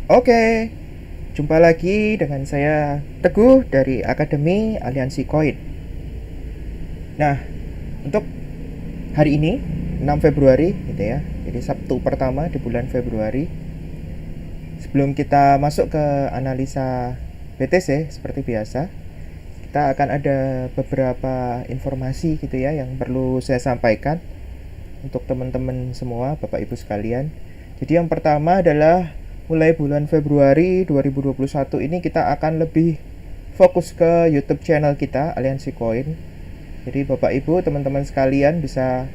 Oke, jumpa lagi dengan saya Teguh dari Akademi Aliansi Koin. Nah, untuk hari ini 6 Februari gitu ya. Jadi Sabtu pertama di bulan Februari. Sebelum kita masuk ke analisa BTC seperti biasa, kita akan ada beberapa informasi gitu ya yang perlu saya sampaikan untuk teman-teman semua, Bapak Ibu sekalian. Jadi yang pertama adalah mulai bulan Februari 2021 ini kita akan lebih fokus ke YouTube channel kita Aliansi Koin. Jadi Bapak Ibu, teman-teman sekalian bisa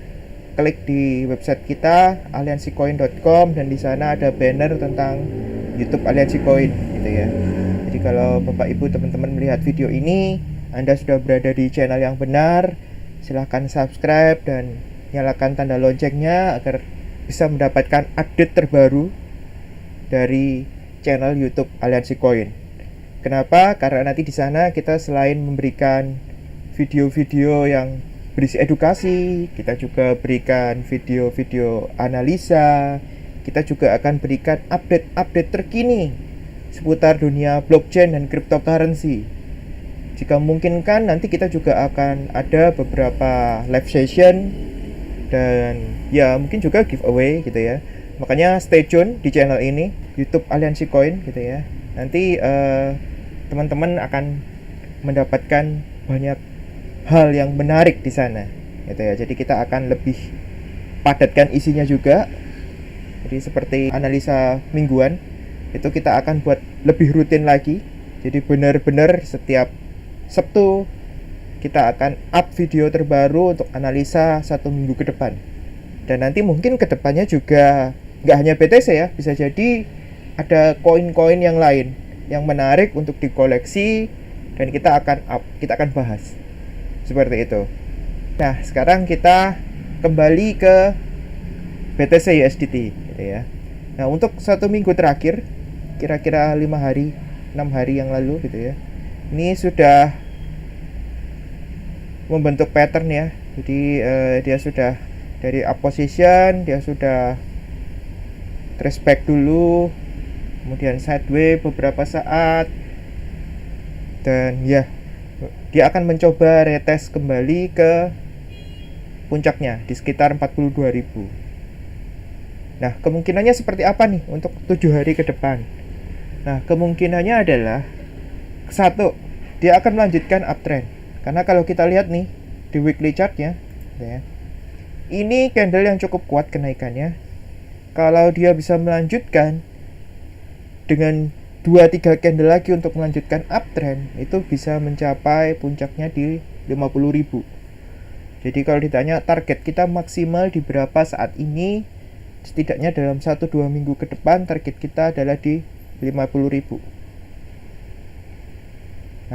klik di website kita aliansikoin.com dan di sana ada banner tentang YouTube Aliansi Koin gitu ya. Jadi kalau Bapak Ibu teman-teman melihat video ini, Anda sudah berada di channel yang benar. Silahkan subscribe dan nyalakan tanda loncengnya agar bisa mendapatkan update terbaru dari channel YouTube Aliansi Koin. Kenapa? Karena nanti di sana kita selain memberikan video-video yang berisi edukasi, kita juga berikan video-video analisa, kita juga akan berikan update-update terkini seputar dunia blockchain dan cryptocurrency. Jika memungkinkan, nanti kita juga akan ada beberapa live session dan ya mungkin juga giveaway gitu ya. Makanya stay tune di channel ini YouTube Aliansi Koin gitu ya. Nanti teman-teman akan mendapatkan banyak hal yang menarik di sana gitu ya. Jadi kita akan lebih padatkan isinya juga. Jadi seperti analisa mingguan itu kita akan buat lebih rutin lagi. Jadi benar-benar setiap Sabtu kita akan up video terbaru untuk analisa 1 minggu ke depan. Dan nanti mungkin ke depannya juga nggak hanya BTC ya, bisa jadi ada koin-koin yang lain yang menarik untuk dikoleksi dan kita akan bahas seperti itu. Nah, sekarang kita kembali ke BTC USDT gitu ya. Nah, untuk 1 minggu terakhir, kira-kira 5 hari, 6 hari yang lalu gitu ya, ini sudah membentuk pattern ya. Jadi dia sudah dari up position, dia sudah trace back dulu, kemudian sideways beberapa saat, dan ya dia akan mencoba retest kembali ke puncaknya di sekitar 42.000. Nah, kemungkinannya seperti apa nih untuk 7 hari ke depan? Nah, kemungkinannya adalah satu, dia akan melanjutkan uptrend. Karena kalau kita lihat nih di weekly chartnya ya, ini candle yang cukup kuat kenaikannya. Kalau dia bisa melanjutkan dengan 2-3 candle lagi untuk melanjutkan uptrend, itu bisa mencapai puncaknya di 50.000. Jadi kalau ditanya target kita maksimal di berapa saat ini, setidaknya dalam 1-2 minggu ke depan target kita adalah di 50.000.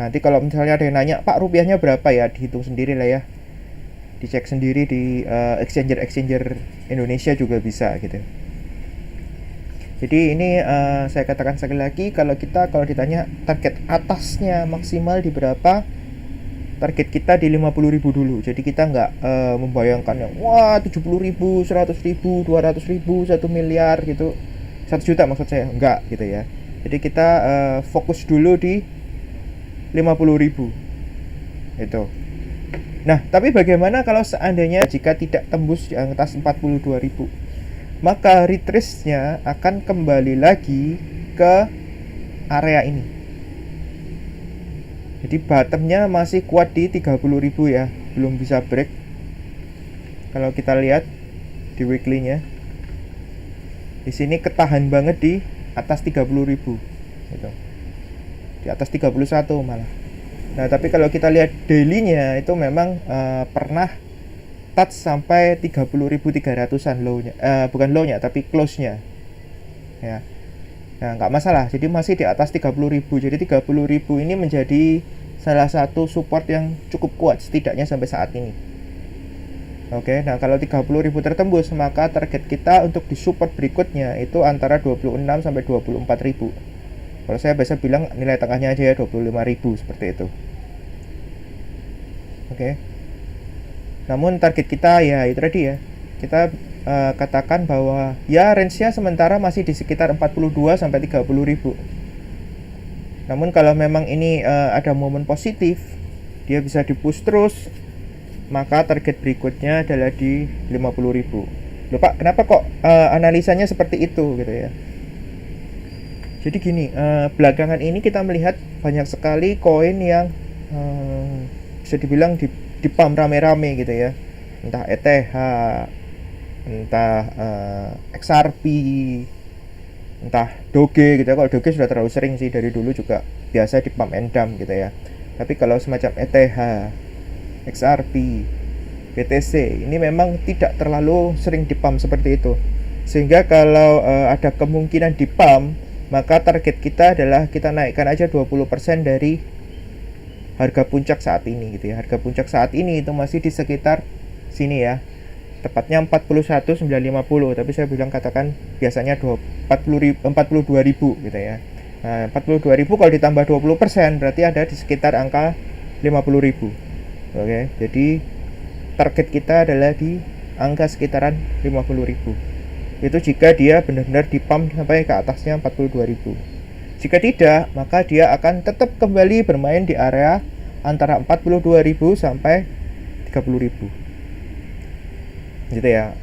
Nanti kalau misalnya ada yang nanya, Pak rupiahnya berapa ya, dihitung sendiri lah ya, dicek sendiri di exchanger Indonesia juga bisa gitu. Jadi ini saya katakan sekali lagi, kalau ditanya target atasnya maksimal di berapa, target kita di 50.000 dulu. Jadi kita nggak membayangkan yang wah 70.000, 100.000, 200.000, 1 miliar gitu, 1 juta maksud saya, enggak gitu ya. Jadi kita fokus dulu di 50.000 itu. Nah, tapi bagaimana kalau seandainya jika tidak tembus di atas 42.000? Maka retrace-nya akan kembali lagi ke area ini. Jadi bottom-nya masih kuat di 30.000 ya, belum bisa break. Kalau kita lihat di weekly-nya, di sini ketahan banget di atas 30.000 gitu. Di atas 31 malah. Nah, tapi kalau kita lihat daily-nya itu memang pernah touch sampai 30.300-an low-nya. Bukan low-nya tapi close-nya. Ya. Nah, nggak masalah. Jadi masih di atas 30.000. Jadi 30.000 ini menjadi salah satu support yang cukup kuat setidaknya sampai saat ini. Oke, nah kalau 30.000 tertembus, maka target kita untuk di support berikutnya itu antara 26 sampai 24.000. Kalau saya biasa bilang nilai tengahnya aja ya 25.000 seperti itu. Oke. Namun target kita ya itu tadi ya. Kita katakan bahwa ya range-nya sementara masih di sekitar 42 sampai 30 ribu. Namun kalau memang ini ada momen positif, dia bisa di-push terus, maka target berikutnya adalah di 50 ribu. Loh Pak, kenapa kok analisanya seperti itu gitu ya? Jadi gini, belakangan ini kita melihat banyak sekali koin yang bisa dibilang di pump rame-rame gitu ya. Entah ETH, entah XRP, entah Doge gitu ya. Kalau Doge sudah terlalu sering sih, dari dulu juga biasa di pump and dump gitu ya. Tapi kalau semacam ETH, XRP, BTC ini memang tidak terlalu sering di pump seperti itu. Sehingga kalau ada kemungkinan di pump, maka target kita adalah kita naikkan aja 20% dari harga puncak saat ini gitu ya. Harga puncak saat ini itu masih di sekitar sini ya, tepatnya 41.950, tapi saya bilang katakan biasanya 42.000 gitu ya. Nah, 42.000 kalau ditambah 20% berarti ada di sekitar angka 50.000. Oke, jadi target kita adalah di angka sekitaran 50.000. Itu jika dia benar-benar di pump sampai ke atasnya 42.000. Jika tidak, maka dia akan tetap kembali bermain di area antara 42.000 sampai 30.000. Gitu ya.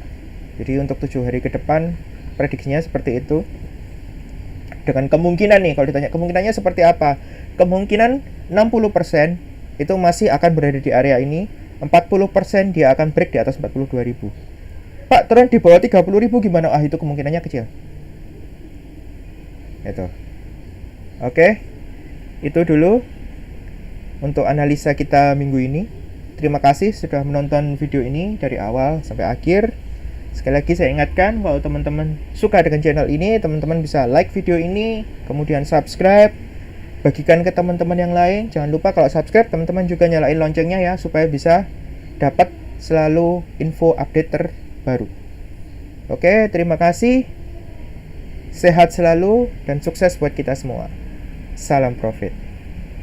Jadi untuk 7 hari ke depan prediksinya seperti itu. Dengan kemungkinan nih, kalau ditanya kemungkinannya seperti apa? Kemungkinan 60% itu masih akan berada di area ini, 40% dia akan break di atas 42.000. Pak, turun di bawah 30.000 gimana? Ah, itu kemungkinannya kecil. Itu. Oke. Itu dulu untuk analisa kita minggu ini. Terima kasih sudah menonton video ini dari awal sampai akhir. Sekali lagi saya ingatkan, kalau teman-teman suka dengan channel ini, teman-teman bisa like video ini, kemudian subscribe, bagikan ke teman-teman yang lain. Jangan lupa kalau subscribe, teman-teman juga nyalain loncengnya ya, supaya bisa dapat selalu info update terbaru. Oke, terima kasih. Sehat selalu dan sukses buat kita semua. Salam profit.